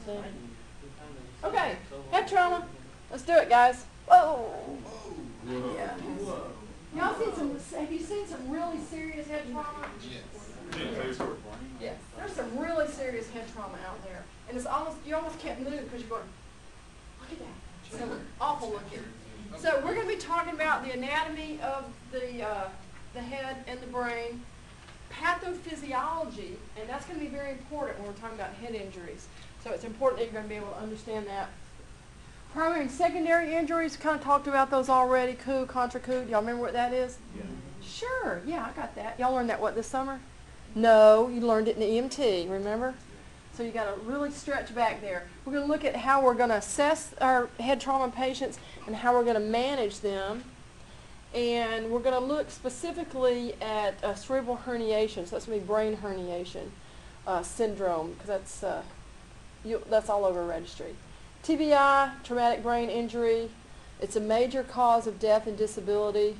See? Okay, head trauma. Let's do it, guys. Whoa. Yeah. Y'all seen some? Have you seen some really serious head trauma? Yes. Yes. There's some really serious head trauma out there, and it's almost you almost can't move because you're going. Look at that. So awful looking. So we're going to be talking about the anatomy of the head and the brain, pathophysiology, and that's going to be very important when we're talking about head injuries. So it's important that you're going to be able to understand that. Primary and secondary injuries, kind of talked about those already. Coup, contra coup. Y'all remember what that is? Yeah. Sure. Yeah, I got that. Y'all learned that what this summer? No, you learned it in the EMT. Remember? So you got to really stretch back there. We're going to look at how we're going to assess our head trauma patients and how we're going to manage them. And we're going to look specifically at cerebral herniation. So that's going to be brain herniation syndrome, because that's all over registry. TBI, traumatic brain injury. It's a major cause of death and disability.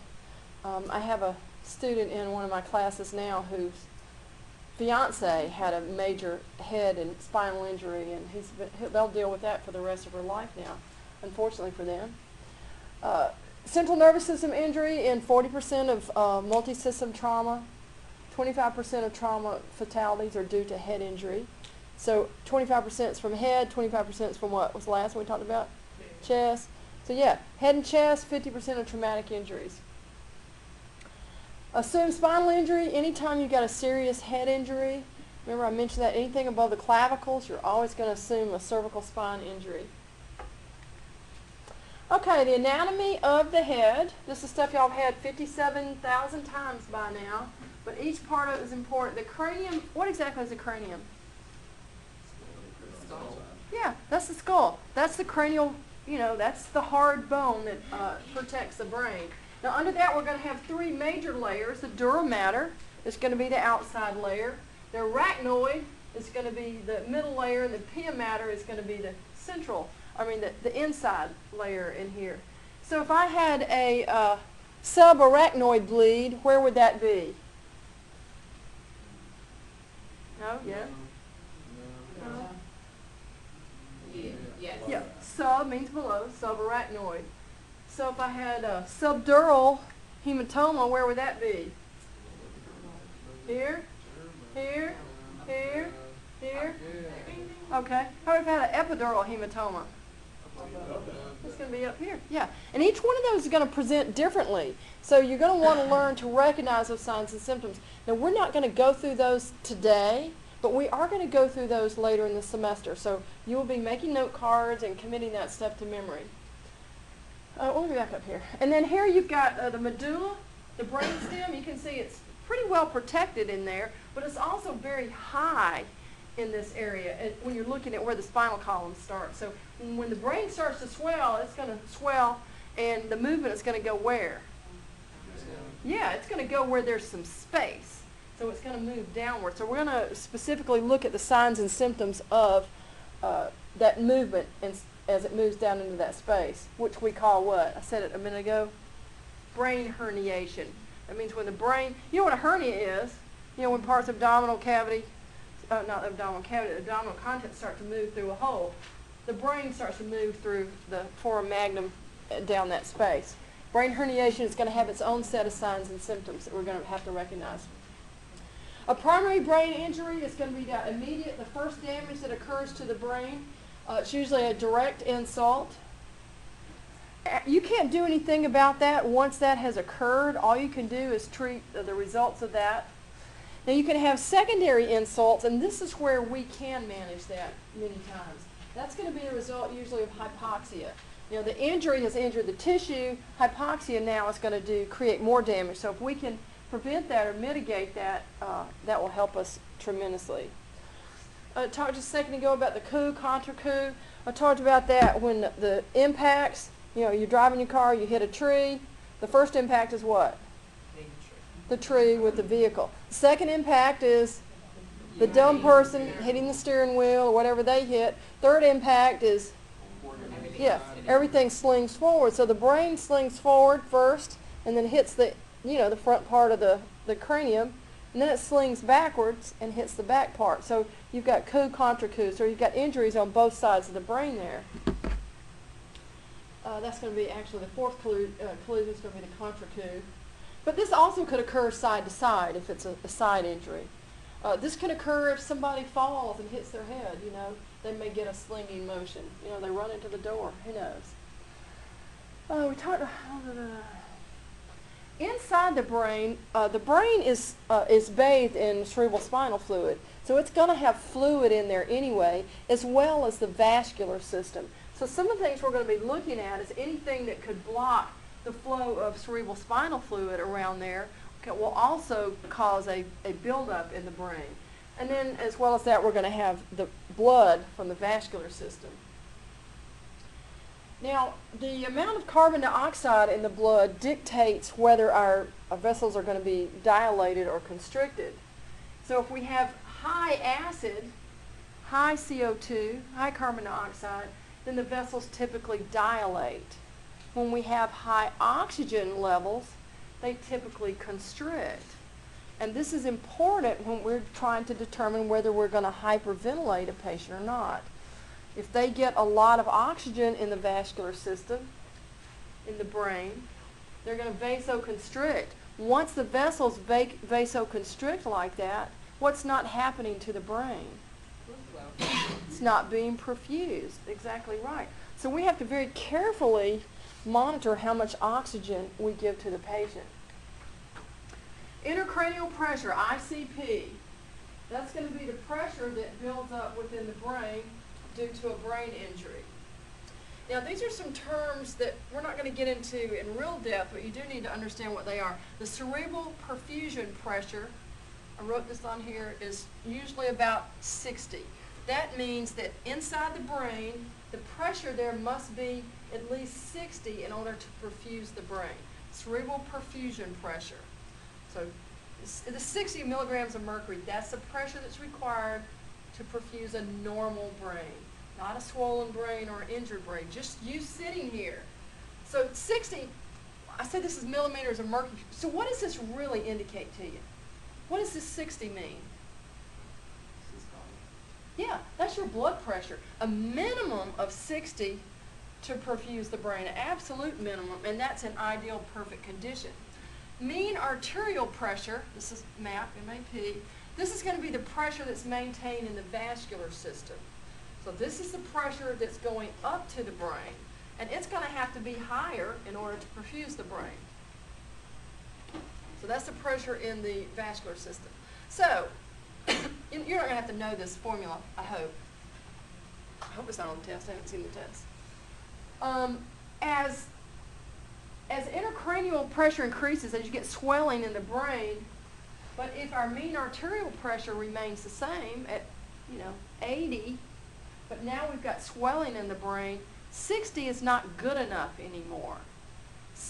I have a student in one of my classes now whose fiance had a major head and spinal injury, and they'll deal with that for the rest of her life now, unfortunately for them. Central nervous system injury in 40% of multi-system trauma. 25% of trauma fatalities are due to head injury. So 25% is from head, 25% is from what was the last one we talked about? Chest. So yeah, head and chest, 50% of traumatic injuries. Assume spinal injury, anytime you've got a serious head injury. Remember I mentioned that anything above the clavicles, you're always going to assume a cervical spine injury. Okay, the anatomy of the head. This is stuff y'all have had 57,000 times by now, but each part of it is important. The cranium, what exactly is the cranium? Yeah, that's the skull. That's the cranial, that's the hard bone that protects the brain. Now under that we're going to have three major layers. The dura mater is going to be the outside layer. The arachnoid is going to be the middle layer, and the pia mater is going to be the the inside layer in here. So if I had a subarachnoid bleed, where would that be? No? Yeah? No. Yeah. Sub means below, subarachnoid. So if I had a subdural hematoma, where would that be? Here? Here? Here? Here? Okay. How about if I had an epidural hematoma? It's going to be up here. Yeah. And each one of those is going to present differently. So you're going to want to learn to recognize those signs and symptoms. Now we're not going to go through those today, but we are going to go through those later in the semester. So you will be making note cards and committing that stuff to memory. Let me back up here. And then here you've got the medulla, the brainstem. You can see it's pretty well protected in there, but it's also very high in this area when you're looking at where the spinal column starts. So when the brain starts to swell, it's going to swell, and the movement is going to go where? Yeah, it's going to go where there's some space. So it's going to move downward. So we're going to specifically look at the signs and symptoms of that movement as it moves down into that space, which we call what? I said it a minute ago. Brain herniation. That means when the brain, you know what a hernia is? When parts of abdominal cavity, not abdominal cavity, the abdominal contents start to move through a hole. The brain starts to move through the foramen magnum down that space. Brain herniation is going to have its own set of signs and symptoms that we're going to have to recognize. A primary brain injury is going to be the first damage that occurs to the brain. It's usually a direct insult. You can't do anything about that once that has occurred. All you can do is treat the results of that. Now you can have secondary insults, and this is where we can manage that many times. That's going to be a result usually of hypoxia. The injury has injured the tissue. Hypoxia now is going to create more damage. So if we can prevent that or mitigate that, that will help us tremendously. I talked just a second ago about the coup, contra coup. I talked about that when the impacts, you're driving your car, you hit a tree. The first impact is what? The tree with the vehicle. The second impact is the dumb person hitting the steering wheel or whatever they hit. Third impact is, everything slings forward. So the brain slings forward first and then hits the front part of the cranium, and then it slings backwards and hits the back part. So you've got coup contra coup, so you've got injuries on both sides of the brain there. That's going to be actually the fourth collision is going to be the contra coup. But this also could occur side to side if it's a side injury. This can occur if somebody falls and hits their head, you know. They may get a slinging motion. You know, they run into the door. Who knows? We talked inside the brain is bathed in cerebral spinal fluid. So it's going to have fluid in there anyway, as well as the vascular system. So some of the things we're going to be looking at is anything that could block the flow of cerebral spinal fluid around there will also cause a buildup in the brain. And then as well as that, we're going to have the blood from the vascular system. Now, the amount of carbon dioxide in the blood dictates whether our vessels are going to be dilated or constricted. So if we have high acid, high CO2, high carbon dioxide, then the vessels typically dilate. When we have high oxygen levels, they typically constrict. And this is important when we're trying to determine whether we're going to hyperventilate a patient or not. If they get a lot of oxygen in the vascular system, in the brain, they're going to vasoconstrict. Once the vessels vasoconstrict like that, what's not happening to the brain? It's not being perfused. Exactly right. So we have to very carefully monitor how much oxygen we give to the patient. Intracranial pressure, ICP. That's going to be the pressure that builds up within the brain due to a brain injury. Now, these are some terms that we're not going to get into in real depth, but you do need to understand what they are. The cerebral perfusion pressure, I wrote this on here, is usually about 60. That means that inside the brain, the pressure there must be at least 60 in order to perfuse the brain. Cerebral perfusion pressure. So the 60 milligrams of mercury, that's the pressure that's required to perfuse a normal brain. Not a swollen brain or an injured brain, just you sitting here. So 60, I said this is millimeters of mercury. So what does this really indicate to you? What does this 60 mean? Yeah, that's your blood pressure. A minimum of 60 to perfuse the brain, an absolute minimum, and that's an ideal perfect condition. Mean arterial pressure, this is MAP, M-A-P, this is going to be the pressure that's maintained in the vascular system. So this is the pressure that's going up to the brain, and it's going to have to be higher in order to perfuse the brain. So that's the pressure in the vascular system. So, you're not going to have to know this formula, I hope. I hope it's not on the test. I haven't seen the test. As intracranial pressure increases, as you get swelling in the brain, but if our mean arterial pressure remains the same at, 80, but now we've got swelling in the brain, 60 is not good enough anymore.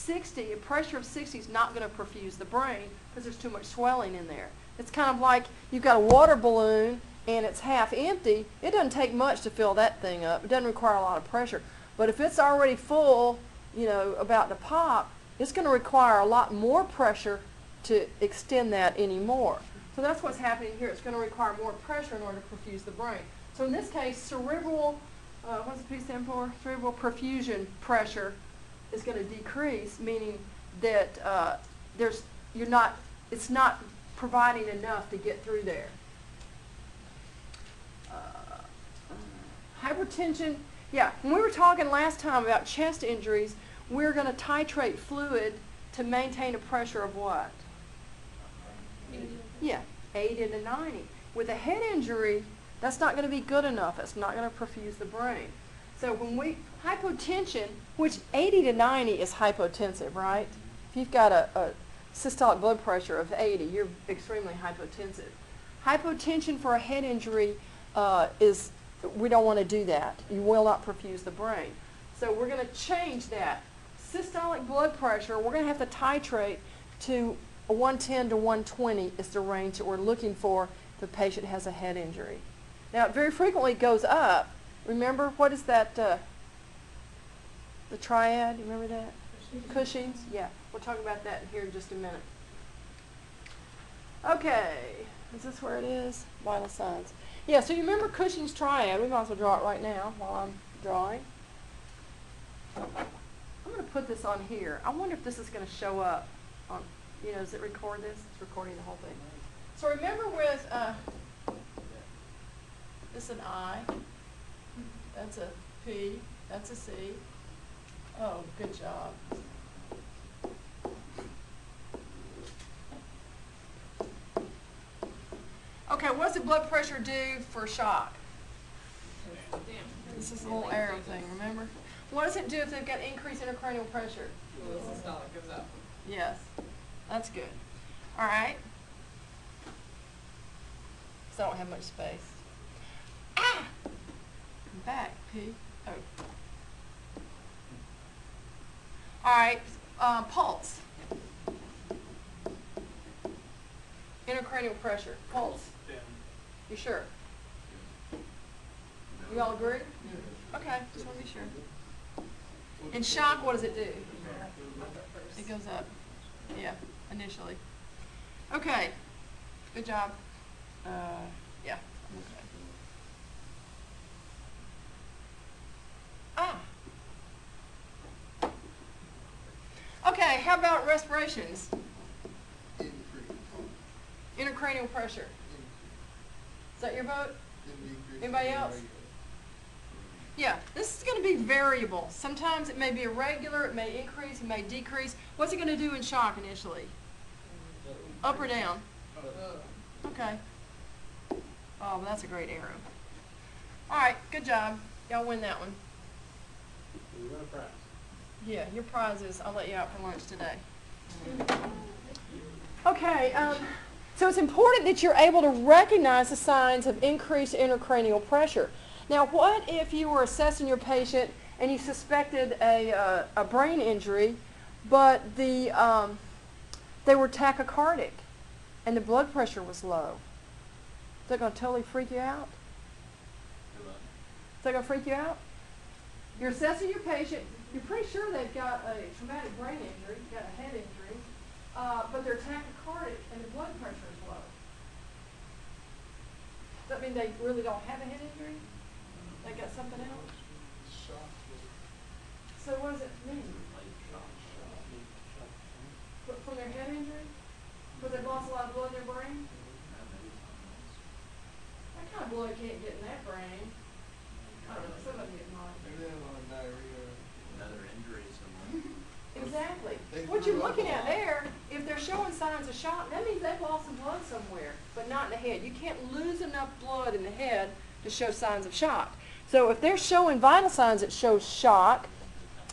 A pressure of 60 is not going to perfuse the brain because there's too much swelling in there. It's kind of like you've got a water balloon and it's half empty. It doesn't take much to fill that thing up. It doesn't require a lot of pressure. But if it's already full, about to pop, it's going to require a lot more pressure to extend that anymore. So that's what's happening here. It's going to require more pressure in order to perfuse the brain. So in this case, cerebral, what's the P stand for? Cerebral perfusion pressure is going to decrease, meaning that it's not providing enough to get through there. Hypertension, yeah, when we were talking last time about chest injuries, we're going to titrate fluid to maintain a pressure of what? 80. Yeah, 80 to 90. With a head injury, that's not going to be good enough. It's not going to perfuse the brain. So when hypotension, which 80 to 90 is hypotensive, right? If you've got a systolic blood pressure of 80, you're extremely hypotensive. Hypotension for a head injury we don't want to do that. You will not perfuse the brain. So we're going to change that. Systolic blood pressure, we're going to have to titrate to 110 to 120 is the range that we're looking for if the patient has a head injury. Now, it very frequently goes up. Remember, what is that, the triad, you remember that? Cushing's? Yeah, we'll talk about that here in just a minute. Okay, is this where it is? Vital signs. Yeah, so you remember Cushing's triad. We might as well draw it right now while I'm drawing. I'm going to put this on here. I wonder if this is going to show up on, does it record this? It's recording the whole thing. So remember with, this is an I, that's a P, that's a C. Oh, good job. Okay, what does the blood pressure do for shock? This is a little arrow thing, remember? What does it do if they've got increased intracranial pressure? The systolic goes up. Yes, that's good. All right. Because I don't have much space. Ah! Back, P. Oh. All right, pulse. Intracranial pressure, pulse. You sure? You all agree? Okay, just want to be sure. And shock, what does it do? It goes up. Yeah, initially. Okay, good job. Yeah, okay. Ah. Okay, how about respirations? Intracranial pressure. Is that your vote? Anybody else? Yeah, this is going to be variable. Sometimes it may be irregular, it may increase, it may decrease. What's it going to do in shock initially? Up or down? Okay. Oh, well, that's a great arrow. All right, good job. Y'all win that one. We win a prize. Yeah, your prize is I'll let you out for lunch today. Okay, so it's important that you're able to recognize the signs of increased intracranial pressure. Now, what if you were assessing your patient and you suspected a brain injury, but they were tachycardic and the blood pressure was low? Is that going to totally freak you out? Is that going to freak you out? You're assessing your patient. You're pretty sure they've got a traumatic brain injury, got a head injury, but they're tachycardic and the blood pressure is low. Does that mean they really don't have a head injury? They got something else? So what does it mean? From their head injury? Because they've lost a lot of blood in their brain? That kind of blood can't get in that brain. I don't know, somebody get mine. Maybe they have a lot of diarrhea. Another injury somewhere. Exactly. What you're looking at there, if they're showing signs of shock, that means they've lost some blood somewhere, but not in the head. You can't lose enough blood in the head to show signs of shock. So if they're showing vital signs that show shock,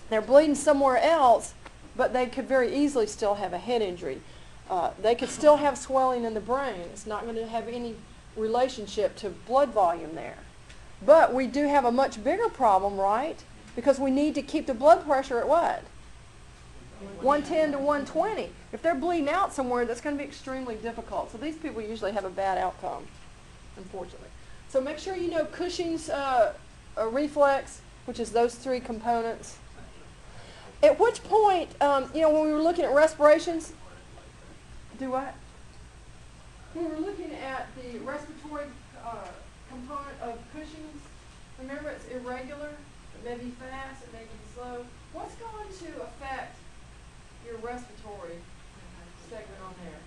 they're bleeding somewhere else, but they could very easily still have a head injury. They could still have swelling in the brain. It's not going to have any relationship to blood volume there. But we do have a much bigger problem, right? Because we need to keep the blood pressure at what? 110 to 120. If they're bleeding out somewhere, that's going to be extremely difficult. So these people usually have a bad outcome, unfortunately. So make sure you know Cushing's reflex, which is those three components. At which point, when we were looking at respirations, do what? When we were looking at the respiratory component of Cushing's, remember it's irregular, it may be fast, it may be slow. What's going to affect your respiratory segment on there?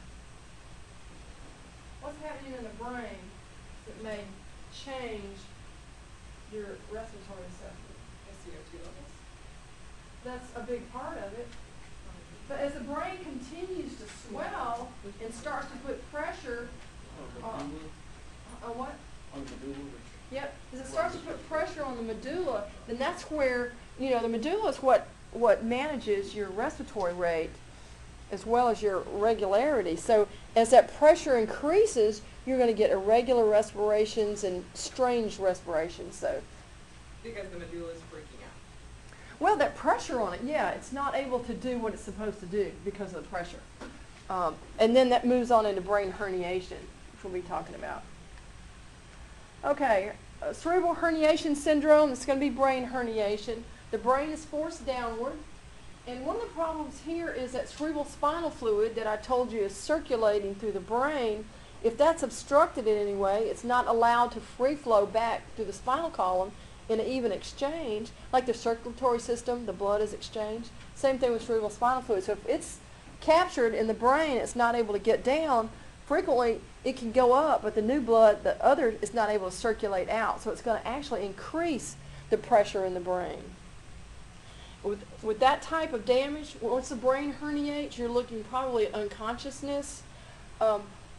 What's happening in the brain that may change your respiratory receptor? CO2 levels. That's a big part of it. But as the brain continues to swell and starts to put pressure on what? On the medulla. Yep. As it starts to put pressure on the medulla, then that's where, the medulla is what manages your respiratory rate as well as your regularity. So as that pressure increases, you're going to get irregular respirations and strange respirations. So Because the medulla is freaking out. well, that pressure on it, yeah, it's not able to do what it's supposed to do because of the pressure. And then that moves on into brain herniation, which we'll be talking about. Okay, cerebral herniation syndrome, it's going to be brain herniation. The brain is forced downward, And one of the problems here is that cerebral spinal fluid that I told you is circulating through the brain. If that's obstructed in any way, it's not allowed to free flow back through the spinal column in an even exchange. Like the circulatory system, the blood is exchanged. Same thing with cerebral spinal fluid. So if it's captured in the brain, it's not able to get down. Frequently, it can go up, but the new blood, the other, is not able to circulate out. So it's going to actually increase the pressure in the brain. With that type of damage, once the brain herniates, you're looking probably at unconsciousness.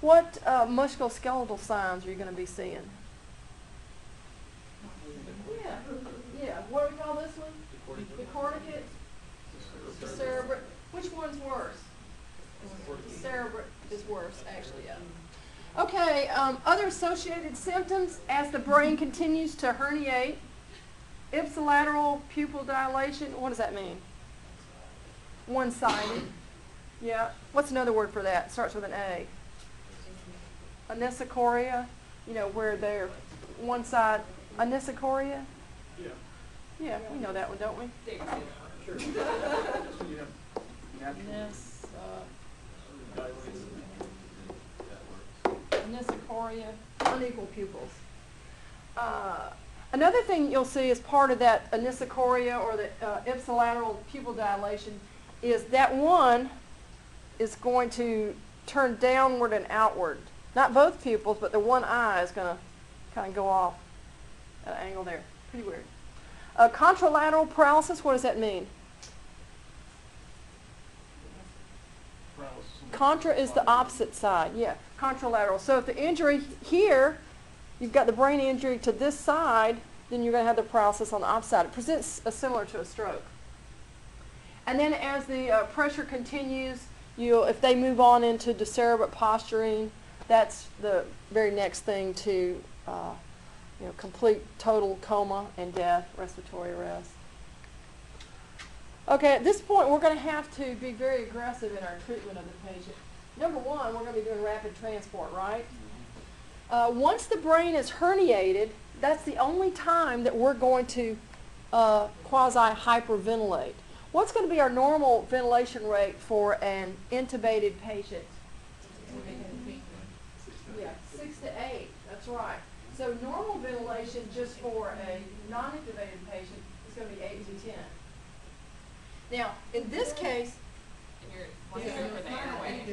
What musculoskeletal signs are you going to be seeing? Yeah. What do we call this one? The corticate? The cerebral. Which one's worse? The cerebral is worse, actually, yeah. Okay, other associated symptoms as the brain continues to herniate. Ipsilateral pupil dilation. What does that mean? One-sided. Yeah. What's another word for that? It starts with an A. Anisocoria. You know, where they're one side. Anisocoria? Yeah. Yeah, we know that one, don't we? Sure. Anisocoria. Unequal pupils. Another thing you'll see as part of that anisocoria or the ipsilateral pupil dilation is that one is going to turn downward and outward. Not both pupils, but the one eye is going to kind of go off at an angle there. Pretty weird. Contralateral paralysis, what does that mean? Contra is the opposite side. Yeah, contralateral. So if the injury here, you've got the brain injury to this side, then you're going to have the paralysis on the opposite side. It presents similar to a stroke. And then as the pressure continues, if they move on into decerebrate posturing, that's the very next thing to complete total coma and death, respiratory arrest. Okay, at this point, we're going to have to be very aggressive in our treatment of the patient. Number one, we're going to be doing rapid transport, right? Once the brain is herniated, that's the only time that we're going to quasi-hyperventilate. What's going to be our normal ventilation rate for an intubated patient? Yeah, 6 to 8. That's right. So normal ventilation just for a non-intubated patient is going to be 8 to 10. Now, in this case, And you're what's it for the airway?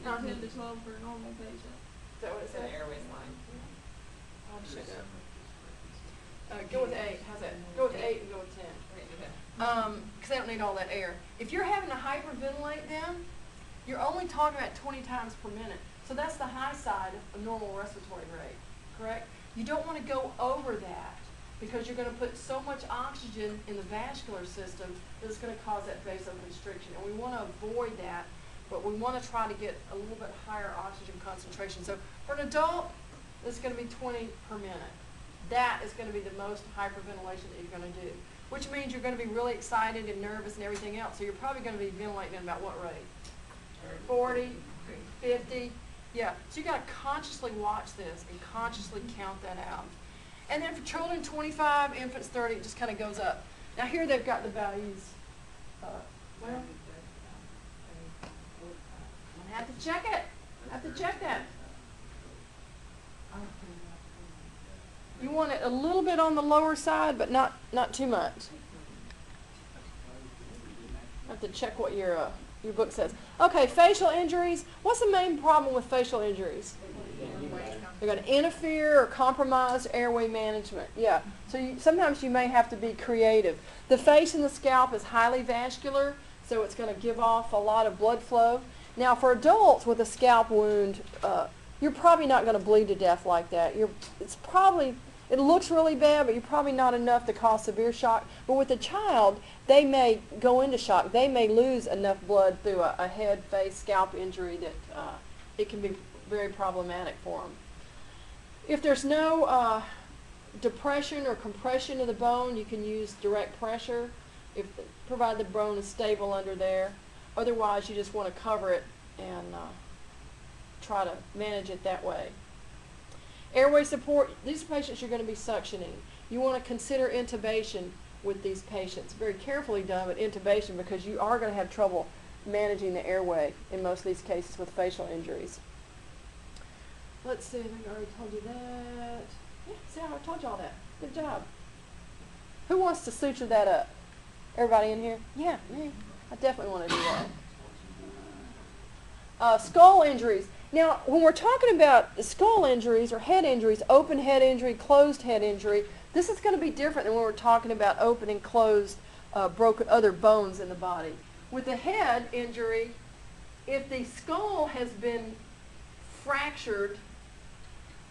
10 to 12 for a normal patient. is that what it For says? the airways line. Oh, shit. Go with 8. How's that? Go with 8 and go with 10. Because they don't need all that air. If you're having to hyperventilate them, you're only talking about 20 times per minute. So that's the high side of normal respiratory rate, correct? You don't want to go over that because you're going to put so much oxygen in the vascular system that it's going to cause that vasoconstriction. And we want to avoid that, but we want to try to get a little bit higher oxygen concentration. So for an adult, it's going to be 20 per minute. That is going to be the most hyperventilation that you're going to do, which means you're going to be really excited and nervous and everything else. So you're probably going to be ventilating at about what rate? 40, 50. Yeah, so you got to consciously watch this and consciously count that out. And then for children 25, infants 30, it just kind of goes up. Now here they've got the values. Well, I have to check it. I have to check that. You want it a little bit on the lower side, but not too much. I have to check what your book says. Okay, facial injuries. What's the main problem with facial injuries? They're going to interfere or compromise airway management. Yeah, so sometimes you may have to be creative. The face and the scalp is highly vascular, so it's going to give off a lot of blood flow. Now, for adults with a scalp wound, you're probably not going to bleed to death like that. It looks really bad, but you're probably not enough to cause severe shock. But with a child, they may go into shock. They may lose enough blood through a head, face, scalp injury that it can be very problematic for them. If there's no depression or compression of the bone, you can use direct pressure, provided the bone is stable under there. Otherwise, you just want to cover it and try to manage it that way. Airway support, these patients you're going to be suctioning. You want to consider intubation with these patients. Very carefully done with intubation because you are going to have trouble managing the airway in most of these cases with facial injuries. Let's see, I think I already told you that. Yeah, see, I told you all that. Good job. Who wants to suture that up? Everybody in here? Yeah, me. I definitely want to do that. Skull injuries. Now, when we're talking about skull injuries or head injuries, open head injury, closed head injury, this is going to be different than when we're talking about open and closed broken other bones in the body. With the head injury, if the skull has been fractured,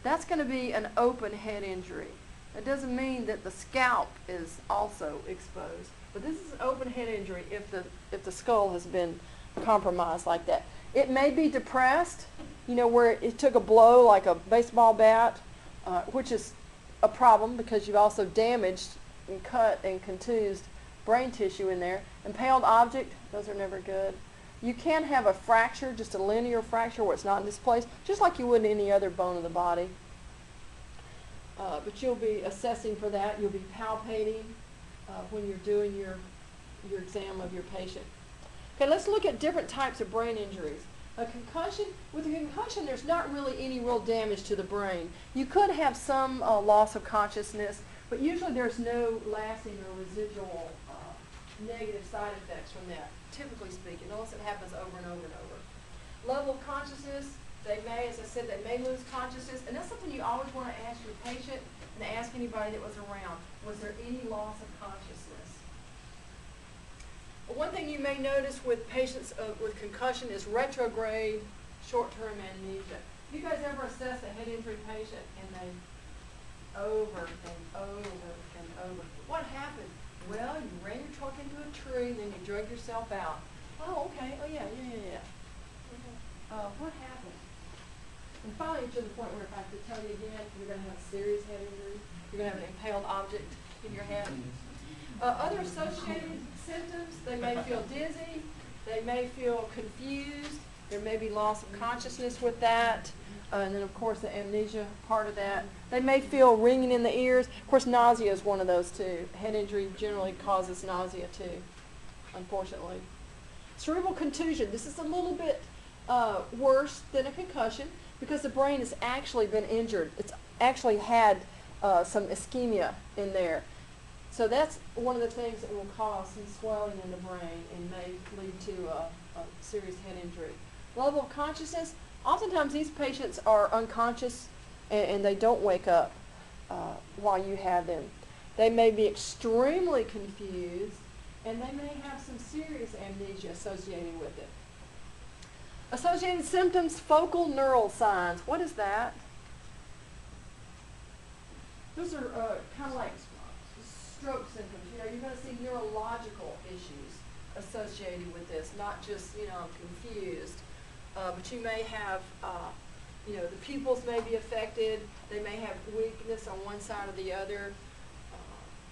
that's going to be an open head injury. That doesn't mean that the scalp is also exposed, but this is an open head injury if the skull has been compromised like that. It may be depressed, you know, where it took a blow like a baseball bat, which is a problem because you've also damaged and cut and contused brain tissue in there. Impaled object, those are never good. You can have a fracture, just a linear fracture where it's not displaced, just like you would in any other bone of the body. But you'll be assessing for that. You'll be palpating when you're doing your exam of your patient. Okay, let's look at different types of brain injuries. A concussion, with a concussion, there's not really any real damage to the brain. You could have some loss of consciousness, but usually there's no lasting or residual negative side effects from that, typically speaking, unless it happens over and over and over. Level of consciousness, they may, as I said, they may lose consciousness, and that's something you always want to ask your patient and ask anybody that was around. Was there any loss of consciousness? One thing you may notice with patients with concussion is retrograde short-term amnesia. You guys ever assess a head injury patient and they over and over and over? What happened? Well, you ran your truck into a tree, then you drug yourself out. Oh, okay. Oh, yeah. What happened? And finally, to the point where if I have to tell you again, you're going to have a serious head injury. You're going to have an impaled object in your head. Other associated symptoms, they may feel dizzy, they may feel confused, there may be loss of consciousness with that, and then of course the amnesia part of that. They may feel ringing in the ears. Of course nausea is one of those too. Head injury generally causes nausea too, unfortunately. Cerebral contusion, this is a little bit worse than a concussion because the brain has actually been injured. It's actually had some ischemia in there. So that's one of the things that will cause some swelling in the brain and may lead to a serious head injury. Level of consciousness, oftentimes these patients are unconscious and they don't wake up while you have them. They may be extremely confused and they may have some serious amnesia associated with it. Associated symptoms, focal neural signs. What is that? Those are kind of like stroke symptoms. You know, you're going to see neurological issues associated with this, not just, you know, confused. But you may have, you know, the pupils may be affected. They may have weakness on one side or the other.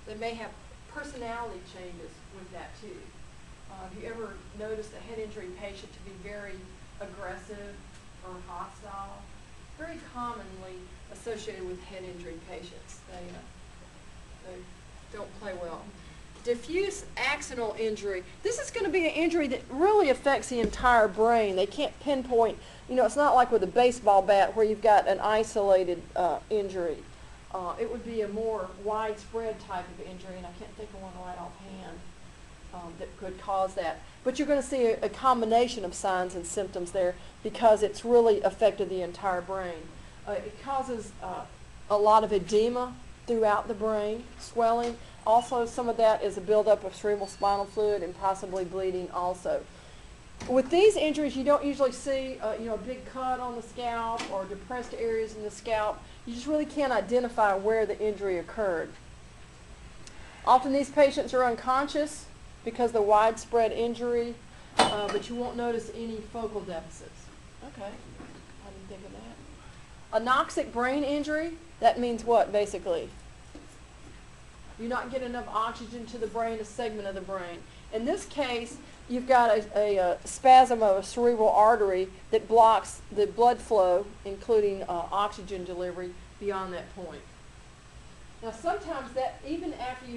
They may have personality changes with that too. Have you ever noticed a head injury patient to be very aggressive or hostile? Very commonly associated with head injury patients. They don't play well. Diffuse axonal injury. This is going to be an injury that really affects the entire brain. They can't pinpoint, you know, it's not like with a baseball bat where you've got an isolated injury. It would be a more widespread type of injury, and I can't think of one right offhand that could cause that. But you're going to see a combination of signs and symptoms there because it's really affected the entire brain. It causes a lot of edema throughout the brain, swelling. Also, some of that is a buildup of cerebral spinal fluid and possibly bleeding also. With these injuries, you don't usually see you know, a big cut on the scalp or depressed areas in the scalp. You just really can't identify where the injury occurred. Often these patients are unconscious because of the widespread injury, but you won't notice any focal deficits. Okay, I didn't think of that. Anoxic brain injury, that means what basically? You're not getting enough oxygen to the brain, a segment of the brain. In this case, you've got a spasm of a cerebral artery that blocks the blood flow, including oxygen delivery, beyond that point. Now sometimes that, even after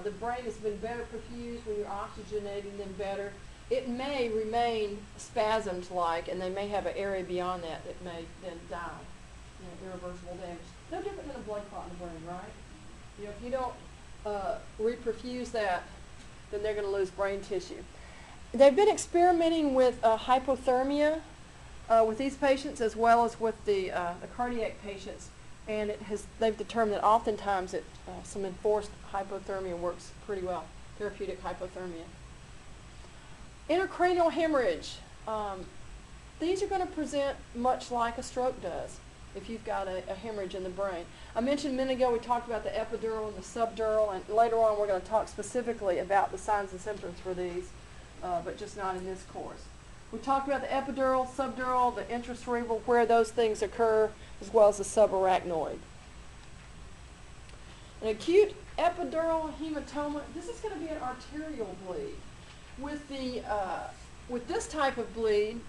the brain has been better perfused, when you're oxygenating them better, it may remain spasmed-like, and they may have an area beyond that that may then die, irreversible damage. No different than a blood clot in the brain, right? If you don't reperfuse that, then they're going to lose brain tissue. They've been experimenting with hypothermia with these patients as well as with the cardiac patients, and they've determined that oftentimes some enforced hypothermia works pretty well, therapeutic hypothermia. Intracranial hemorrhage. These are going to present much like a stroke does if you've got a hemorrhage in the brain. I mentioned a minute ago we talked about the epidural and the subdural, and later on we're going to talk specifically about the signs and symptoms for these, but just not in this course. We talked about the epidural, subdural, the intracerebral, where those things occur, as well as the subarachnoid. An acute epidural hematoma, this is going to be an arterial bleed. With this type of bleed,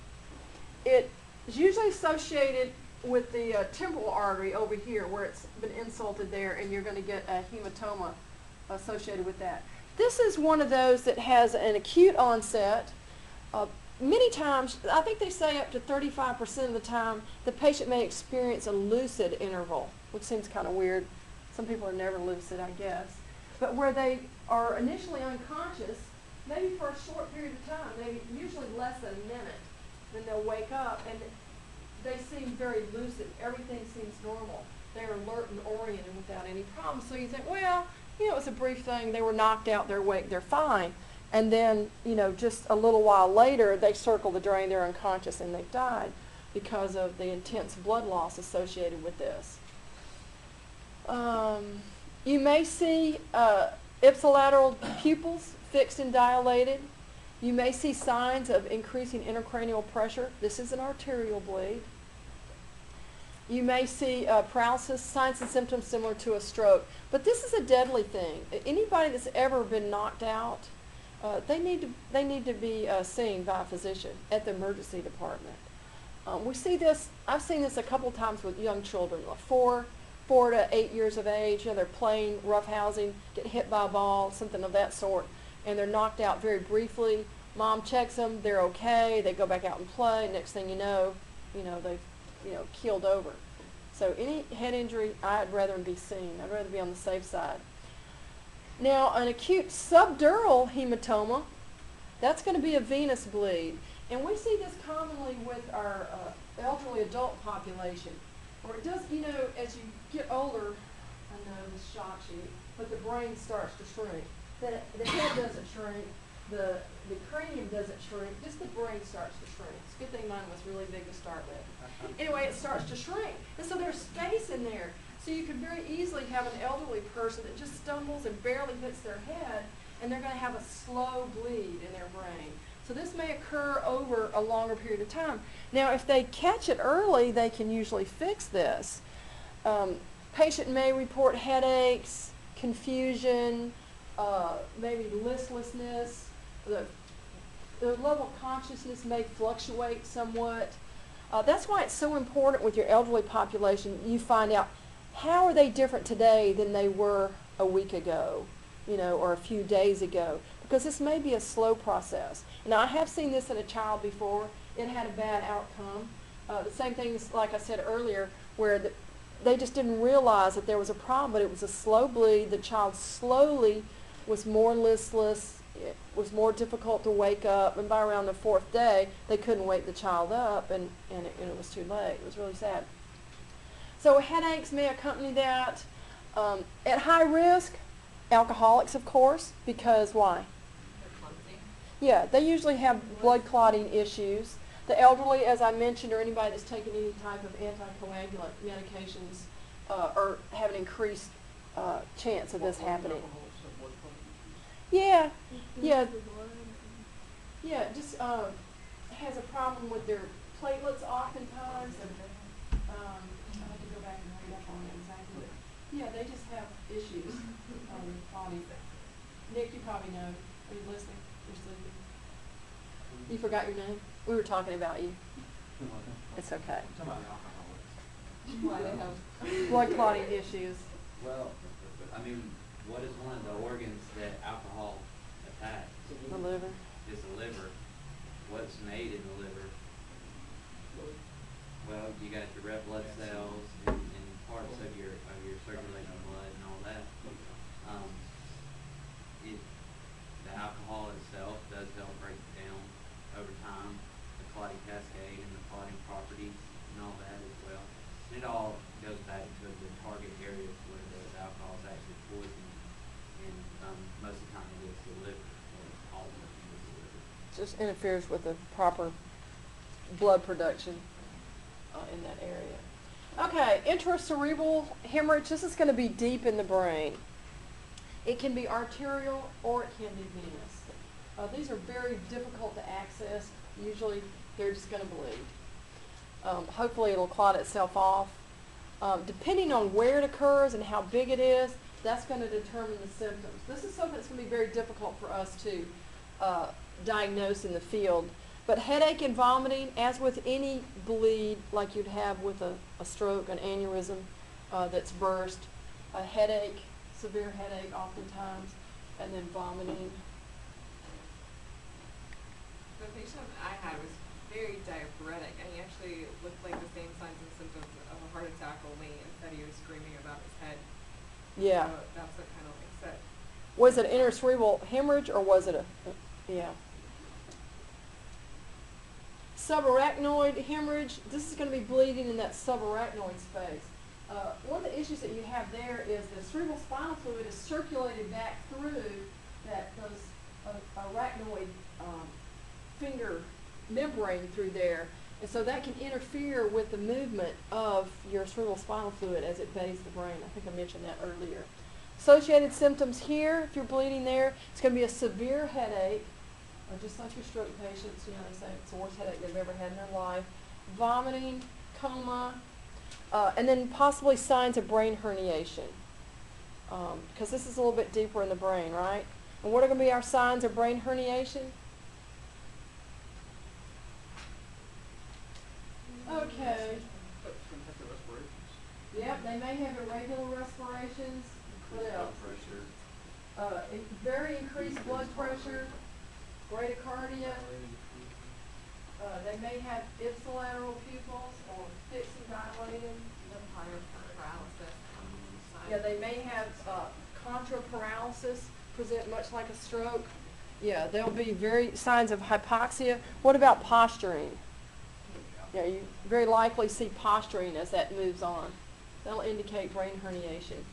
it is usually associated with the temporal artery over here where it's been insulted there, and you're going to get a hematoma associated with that. This is one of those that has an acute onset. Many times, I think they say up to 35% of the time, the patient may experience a lucid interval, which seems kind of weird. Some people are never lucid, I guess. But where they are initially unconscious, maybe for a short period of time, maybe usually less than a minute, then they'll wake up and they seem very lucid. Everything seems normal. They're alert and oriented without any problems. So you think, well, it was a brief thing. They were knocked out. They're awake. They're fine. And then, just a little while later, they circle the drain. They're unconscious and they've died because of the intense blood loss associated with this. You may see ipsilateral pupils fixed and dilated. You may see signs of increasing intracranial pressure. This is an arterial bleed. You may see paralysis, signs and symptoms similar to a stroke. But this is a deadly thing. Anybody that's ever been knocked out, they need to be seen by a physician at the emergency department. We see this. I've seen this a couple times with young children, like 4 to 8 years of age. They're playing roughhousing, get hit by a ball, something of that sort, and they're knocked out very briefly. Mom checks them, they're okay, they go back out and play. Next thing you know, they've keeled over. So any head injury, I'd rather be seen. I'd rather be on the safe side. Now, an acute subdural hematoma, that's going to be a venous bleed. And we see this commonly with our elderly adult population. Or it does, as you get older, I know this shocks you, but the brain starts to shrink. The head doesn't shrink, the cranium doesn't shrink, just the brain starts to shrink. It's a good thing mine was really big to start with. Anyway, it starts to shrink. And so there's space in there. So you could very easily have an elderly person that just stumbles and barely hits their head, and they're going to have a slow bleed in their brain. So this may occur over a longer period of time. Now, if they catch it early, they can usually fix this. Patient may report headaches, confusion, maybe listlessness. The level of consciousness may fluctuate somewhat. That's why it's so important with your elderly population, you find out how are they different today than they were a week ago, or a few days ago, because this may be a slow process. Now, I have seen this in a child before. It had a bad outcome. The same things, like I said earlier, where they just didn't realize that there was a problem, but it was a slow bleed. The child slowly was more listless. It was more difficult to wake up, and by around the 4th day, they couldn't wake the child up, and it was too late. It was really sad. So headaches may accompany that. At high risk, alcoholics, of course, because why? Yeah, they usually have blood clotting issues. The elderly, as I mentioned, or anybody that's taken any type of anticoagulant medications or have an increased chance of this happening. Yeah, it just has a problem with their platelets oftentimes. And, I have to go back and read up on it exactly. Yeah, they just have issues on their body. Nick, you probably know. Are you listening? You're sleeping. You forgot your name? We were talking about you. It's okay. Why they have blood clotting issues. Well, what is one of the organs that alcohol attacks? The liver. Is the liver. What's made in the liver? Well, you got your red blood cells and parts of your circulating blood and all that. The alcohol itself does help break it down over time, the clotting cascade and the clotting properties and all that as well. And it all goes back to the target areas where the alcohol is actually poisoning, and most of the time it is the liver, or all of it is the liver. Just interferes with the proper blood production in that area. Okay, intracerebral hemorrhage. This is going to be deep in the brain. It can be arterial or it can be venous. These are very difficult to access. Usually they're just going to bleed. Hopefully it'll clot itself off. Depending on where it occurs and how big it is, that's going to determine the symptoms. This is something that's going to be very difficult for us to diagnose in the field. But headache and vomiting, as with any bleed like you'd have with a stroke, an aneurysm that's burst, a headache, severe headache oftentimes, and then vomiting. The patient I had was very diaphoretic, and he actually looked like the same signs and symptoms of a heart attack, only instead he was screaming about his head. Yeah. So that's what kind of makes it. Was it intracerebral hemorrhage or was it yeah. Subarachnoid hemorrhage, this is going to be bleeding in that subarachnoid space. One of the issues that you have there is the cerebral spinal fluid is circulated back through those arachnoid finger membrane through there. And so that can interfere with the movement of your cerebral spinal fluid as it bathes the brain. I think I mentioned that earlier. Associated symptoms here, if you're bleeding there, it's going to be a severe headache, just like your stroke patients, you know, they say it's the worst headache they've ever had in their life. Vomiting, coma, and then possibly signs of brain herniation. Because this is a little bit deeper in the brain, right? And what are going to be our signs of brain herniation? Okay. Yep, they may have irregular respirations. What else? Very increased blood pressure, bradycardia. They may have ipsilateral pupils or fixed and dilated. Paralysis. Yeah, they may have contraparalysis, present much like a stroke. Yeah, there'll be very signs of hypoxia. What about posturing? Yeah, you very likely see posturing as that moves on. That'll indicate brain herniation.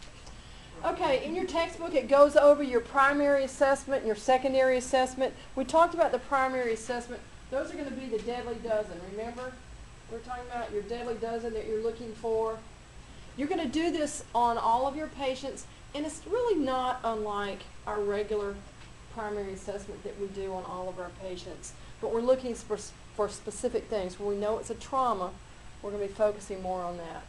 Okay, in your textbook it goes over your primary assessment and your secondary assessment. We talked about the primary assessment. Those are going to be the deadly dozen, remember? We're talking about your deadly dozen that you're looking for. You're going to do this on all of your patients, and it's really not unlike our regular primary assessment that we do on all of our patients. But we're looking for specific things. When we know it's a trauma, we're going to be focusing more on that.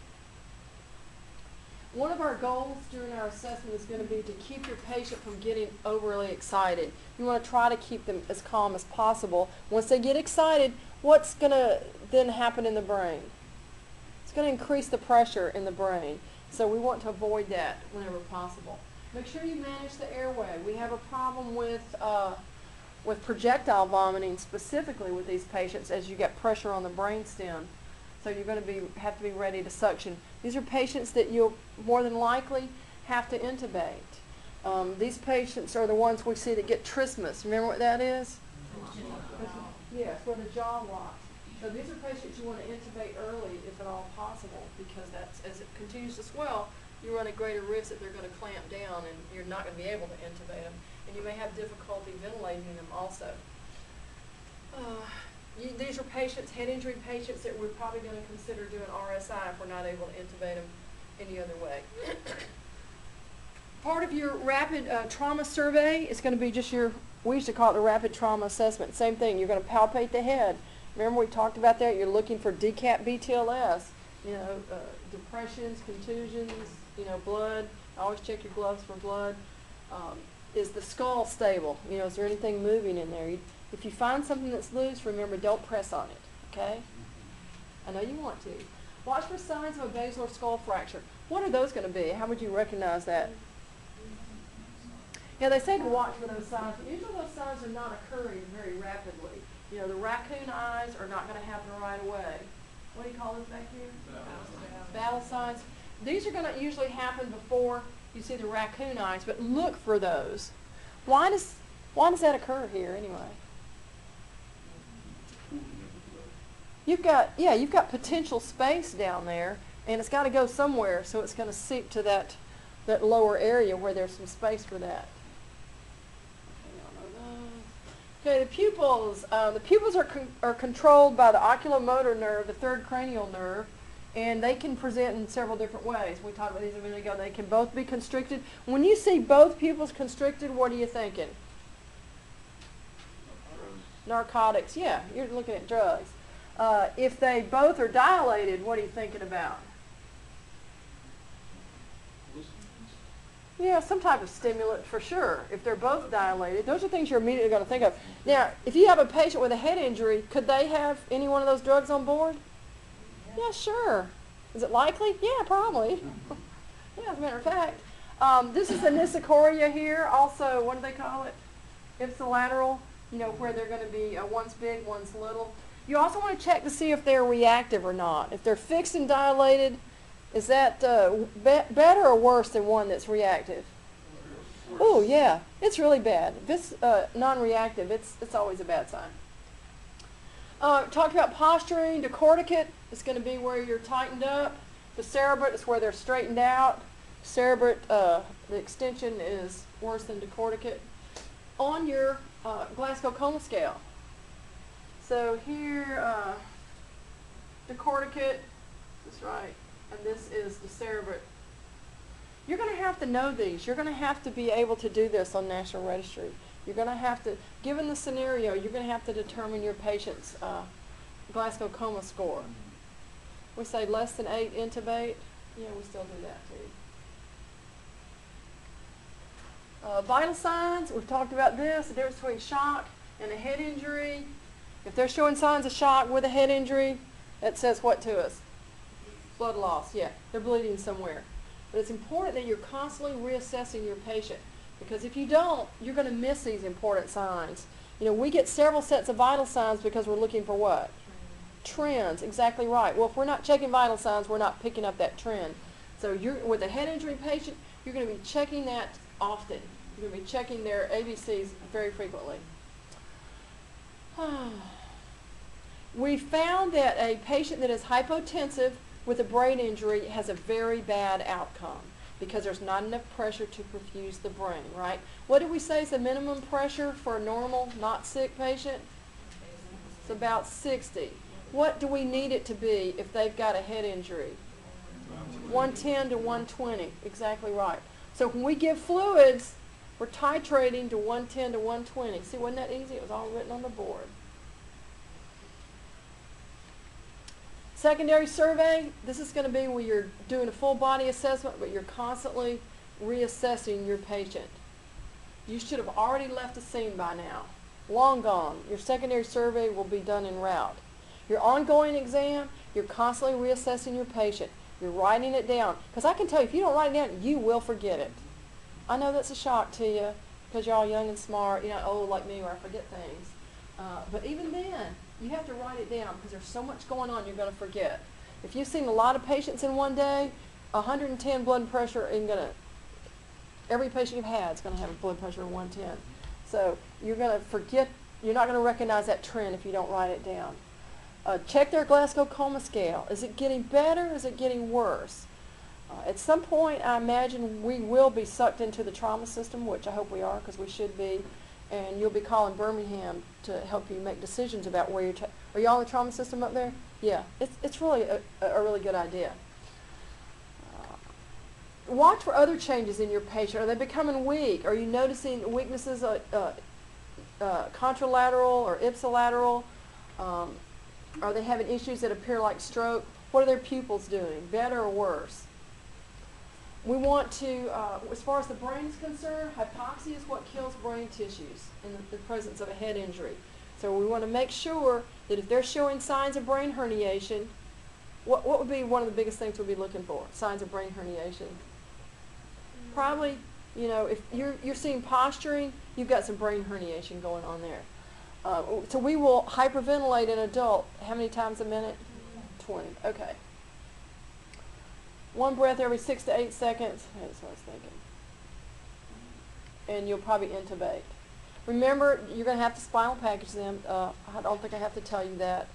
One of our goals during our assessment is going to be to keep your patient from getting overly excited. You want to try to keep them as calm as possible. Once they get excited, what's going to then happen in the brain? It's going to increase the pressure in the brain. So we want to avoid that whenever possible. Make sure you manage the airway. We have a problem with projectile vomiting specifically with these patients as you get pressure on the brainstem. So you're going to have to be ready to suction. These are patients that you'll more than likely have to intubate. These patients are the ones we see that get trismus. Remember what that is? Yes, where the jaw locks. So these are patients you want to intubate early if at all possible, because that's, as it continues to swell, you run a greater risk that they're going to clamp down and you're not going to be able to intubate them. And you may have difficulty ventilating them also. These are patients, head injury patients, that we're probably going to consider doing RSI if we're not able to intubate them any other way. Part of your rapid trauma survey is going to be just we used to call it a rapid trauma assessment. Same thing, you're going to palpate the head. Remember we talked about that? You're looking for decap BTLS, depressions, contusions, blood. Always check your gloves for blood. Is the skull stable? Is there anything moving in there? If you find something that's loose, remember, don't press on it, okay? I know you want to. Watch for signs of a basilar skull fracture. What are those going to be? How would you recognize that? Yeah, they say to watch for those signs. Usually those signs are not occurring very rapidly. You know, the raccoon eyes are not going to happen right away. What do you call this back here? Battle signs. These are going to usually happen before you see the raccoon eyes, but look for those. Why does that occur here anyway? You've got potential space down there, and it's got to go somewhere, so it's going to seep to that lower area where there's some space for that. Okay, the pupils. The pupils are controlled by the oculomotor nerve, the third cranial nerve, and they can present in several different ways. We talked about these a minute ago. They can both be constricted. When you see both pupils constricted, what are you thinking? Narcotics. Yeah, you're looking at drugs. If they both are dilated, what are you thinking about? Yeah, some type of stimulant for sure. If they're both dilated, those are things you're immediately going to think of. Now, if you have a patient with a head injury, could they have any one of those drugs on board? Yeah, sure. Is it likely? Yeah, probably. Yeah, as a matter of fact. This is the nisocoria here. Also, what do they call it? Ipsilateral, where they're going to be one's big, one's little. You also want to check to see if they're reactive or not. If they're fixed and dilated, is that better or worse than one that's reactive? Oh, yeah. It's really bad. If it's non-reactive, it's always a bad sign. Talked about posturing. Decorticate is going to be where you're tightened up. The cerebrate is where they're straightened out. Cerebrate, the extension is worse than decorticate. On your Glasgow Coma scale. So here, decorticate, that's right, and this is the cerebrate. You're going to have to know these. You're going to have to be able to do this on National Registry. You're going to have to, given the scenario, you're going to have to determine your patient's Glasgow Coma score. We say less than 8 intubate. Yeah, we still do that too. Vital signs, we've talked about this, the difference between shock and a head injury. If they're showing signs of shock with a head injury, that says what to us? Blood loss, yeah. They're bleeding somewhere. But it's important that you're constantly reassessing your patient, because if you don't, you're going to miss these important signs. We get several sets of vital signs because we're looking for what? Trends, exactly right. Well, if we're not checking vital signs, we're not picking up that trend. So with a head injury patient, you're going to be checking that often. You're going to be checking their ABCs very frequently. We found that a patient that is hypotensive with a brain injury has a very bad outcome because there's not enough pressure to perfuse the brain, right? What did we say is the minimum pressure for a normal, not sick patient? It's about 60. What do we need it to be if they've got a head injury? 110 to 120, exactly right. So when we give fluids, we're titrating to 110 to 120. See, wasn't that easy? It was all written on the board. Secondary survey, this is going to be where you're doing a full body assessment, but you're constantly reassessing your patient. You should have already left the scene by now. Long gone. Your secondary survey will be done en route. Your ongoing exam, you're constantly reassessing your patient. You're writing it down. Because I can tell you, if you don't write it down, you will forget it. I know that's a shock to you because you're all young and smart, you're not old like me where I forget things. But even then, you have to write it down because there's so much going on you're going to forget. If you've seen a lot of patients in one day, 110 blood pressure isn't going to, every patient you've had is going to have a blood pressure of 110. So you're going to forget, you're not going to recognize that trend if you don't write it down. Check their Glasgow Coma scale. Is it getting better or is it getting worse? At some point, I imagine we will be sucked into the trauma system, which I hope we are because we should be, and you'll be calling Birmingham to help you make decisions about where you're are y'all in the trauma system up there? Yeah, it's really a really good idea. Watch for other changes in your patient. Are they becoming weak? Are you noticing weaknesses contralateral or ipsilateral? Are they having issues that appear like stroke? What are their pupils doing, better or worse? We want to, as far as the brain is concerned, hypoxia is what kills brain tissues in the presence of a head injury. So we want to make sure that if they're showing signs of brain herniation, what would be one of the biggest things we'd be looking for? Signs of brain herniation. Probably, you know, if you're seeing posturing, you've got some brain herniation going on there. So we will hyperventilate an adult how many times a minute? 20. Okay. One breath every 6 to 8 seconds. That's what I was thinking. And you'll probably intubate. Remember, you're going to have to spinal package them. I don't think I have to tell you that.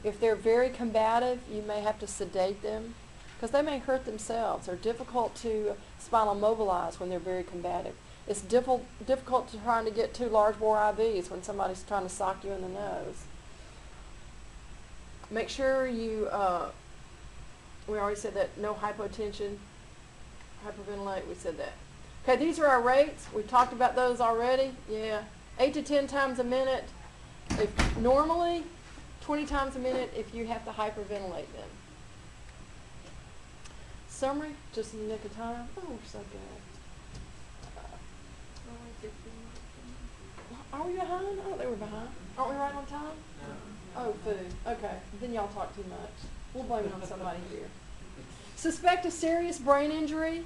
If they're very combative, you may have to sedate them because they may hurt themselves. They're difficult to spinal mobilize when they're very combative. It's difficult to trying to get 2 large bore IVs when somebody's trying to sock you in the nose. Make sure you, we already said that, no hypotension, hyperventilate, we said that. Okay, these are our rates. We've talked about those already. Yeah, 8 to 10 times a minute. If normally, 20 times a minute if you have to hyperventilate them. Summary, just in the nick of time. Oh, we're so good. Are we behind? I thought they were behind. Aren't we right on time? No. Oh, food. Okay. Then y'all talk too much. We'll blame it on somebody here. Suspect a serious brain injury,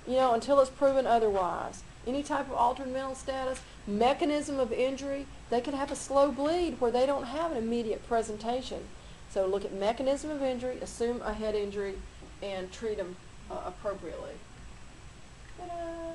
you know, until it's proven otherwise. Any type of altered mental status, mechanism of injury, they could have a slow bleed where they don't have an immediate presentation. So look at mechanism of injury, assume a head injury, and treat them appropriately. Ta-da!